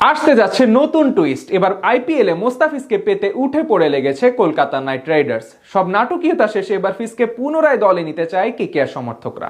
আসতে যাচ্ছে নতুন টুইস্ট। এবার আইপিএলে মোস্তাফিজকে পেতে উঠে পড়ে লেগেছে কলকাতা নাইট রাইডার্স। সব নাটকীয়তা শেষে এবার ফিজকে পুনরায় দলে নিতে চায় কেকেআর সমর্থকরা।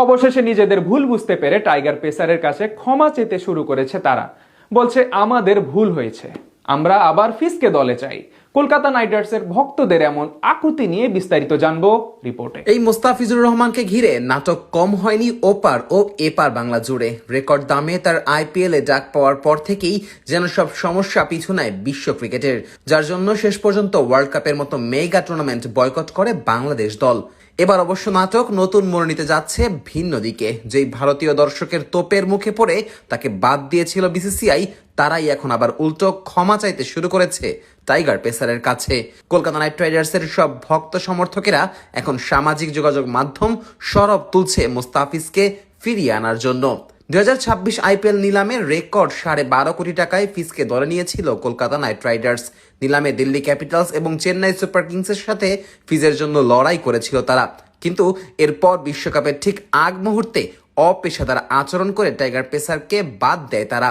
অবশেষে নিজেদের ভুল বুঝতে পেরে টাইগার পেসারের কাছে ক্ষমা চেতে শুরু করেছে তারা। বলছে, আমাদের ভুল হয়েছে, আমরা আবার ফিজকে দলে চাই। কলকাতা নাইট রাইডার্সের ভক্তদের এমন আকুতি নিয়ে বিস্তারিত জানবো রিপোর্টে। এই মোস্তাফিজুর রহমানকে ঘিরে নাটক কম হয়নি ওপার ও এপার বাংলা জুড়ে। রেকর্ড দামে তার আইপিএলে ডাক পাওয়ার পর থেকেই যেন সব সমস্যা পিছু নেয় বিশ্ব ক্রিকেটের, যার জন্য শেষ পর্যন্ত ওয়ার্ল্ড কাপের মতো মেগা টুর্নামেন্ট বয়কট করে বাংলাদেশ দল। এবার অবশ্য নাটক নতুন মোড় নিতে যাচ্ছে ভিন্ন দিকে। যেই ভারতীয় দর্শকের তোপের মুখে পড়ে তাকে বাদ দিয়েছিল বিসিসিআই, তারাই এখন আবার উল্টো ক্ষমা চাইতে শুরু করেছে টাইগার পেসারের কাছে। কলকাতা নাইট রাইডার্সের সব ভক্ত সমর্থকেরা এখন সামাজিক যোগাযোগ মাধ্যম সরব তুলছে মোস্তাফিজকে ফিরিয়ে আনার জন্য। 2026 আইপিএল নিলামে রেকর্ড 12.5 কোটি টাকায় ফিজকে দলে নিয়েছিল কলকাতা নাইট রাইডার্স। নিলামে দিল্লি ক্যাপিটালস এবং চেন্নাই সুপার কিংসের সাথে ফিজের জন্য লড়াই করেছিল তারা, কিন্তু এরপর বিশ্বকাপের ঠিক আগ মুহূর্তে অপেশাদার আচরণ করে টাইগার পেসারকে বাদ দেয় তারা,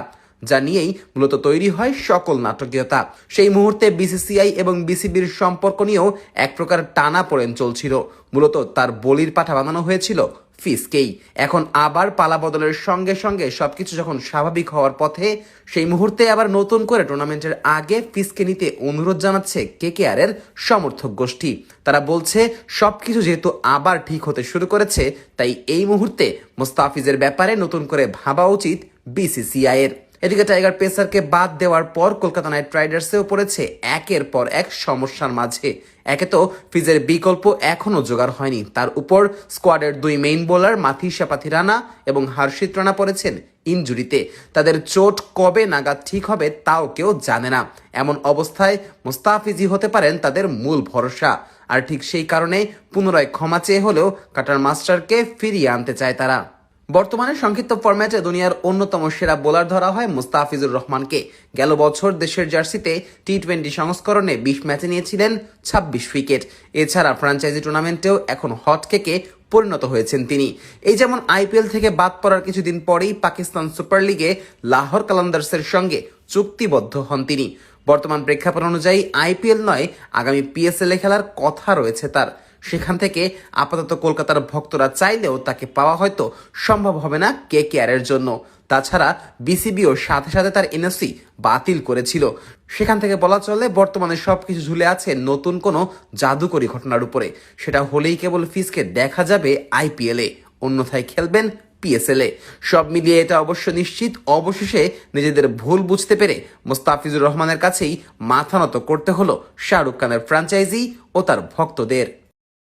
যা নিয়েই মূলত তৈরি হয় সকল নাটকীয়তা। সেই মুহূর্তে বিসিসিআই এবং বিসিবির সম্পর্ক নিয়েও এক প্রকার টানাপোড়েন চলছিল। মূলত তার বলির পাঠা বানানো হয়েছিল ফিজকেই। এখন আবার পালা বদলের সঙ্গে সঙ্গে সবকিছু যখন স্বাভাবিক হওয়ার পথে, সেই মুহূর্তে আবার নতুন করে টুর্নামেন্টের আগে ফিজকে নিতে অনুরোধ জানাচ্ছে কেকেআর এর সমর্থক গোষ্ঠী। তারা বলছে, সবকিছু যেহেতু আবার ঠিক হতে শুরু করেছে, তাই এই মুহূর্তে মোস্তাফিজের ব্যাপারে নতুন করে ভাবা উচিত বিসিসিআই এর। এদিকে টাইগার পেসারকে বাদ দেওয়ার পর কলকাতা নাইট রাইডার্সেও পড়েছে একের পর এক সমস্যার মাঝে। একে তো ফিজের বিকল্প এখনো জোগাড় হয়নি, তার উপর স্কোয়াডের দুই মেইন বোলার মাথিসা পাথিরানা এবং হর্ষিত রানা পড়েছেন ইনজুরিতে। তাদের চোট কবে নাগাদ ঠিক হবে তাও কেউ জানে না। এমন অবস্থায় মোস্তাফিজই হতে পারেন তাদের মূল ভরসা। আর ঠিক সেই কারণে পুনরায় ক্ষমা চেয়ে হলেও কাটার মাস্টারকে ফিরিয়ে আনতে চায় তারা। বর্তমানে সংক্ষিপ্ত ফরম্যাটে দুনিয়ার অন্যতম সেরা বোলার ধরা হয় মুস্তাফিজুর রহমানকে। গেল বছর দেশের জার্সিতে টি-20 সংস্করণে 20 ম্যাচে নিয়েছিলেন 26 উইকেট। এছাড়া ফ্র্যাঞ্চাইজি টুর্নামেন্টেও এখন হট কেকে পরিণত হয়েছেন তিনি। এই যেমন আইপিএল থেকে বাদ পড়ার কিছুদিন পরেই পাকিস্তান সুপার লিগে লাহোর কালান্দার্সের সঙ্গে চুক্তিবদ্ধ হন তিনি। বর্তমান প্রেক্ষাপট অনুযায়ী আইপিএল নয়, আগামী পিএসএল এ খেলার কথা রয়েছে তার। সেখান থেকে আপাতত কলকাতার ভক্তরা চাইলেও তাকে পাওয়া হয়তো সম্ভব হবে না কেকেআর এর জন্য। তাছাড়া বিসিবিও সাথে সাথে তার এনওসি বাতিল করেছিল। সেখান থেকে বলা চলে বর্তমানে সবকিছু ঝুলে আছে নতুন কোনো জাদুকরী ঘটনার উপরে। সেটা হলেই কেবল ফিজকে দেখা যাবে আইপিএলে, অন্যথায় খেলবেন পিএসএল এ। সব মিলিয়ে এটা অবশ্য নিশ্চিত, অবশেষে নিজেদের ভুল বুঝতে পেরে মোস্তাফিজুর রহমানের কাছেই মাথা নত করতে হলো শাহরুখ খানের ফ্র্যাঞ্চাইজি ও তার ভক্তদের।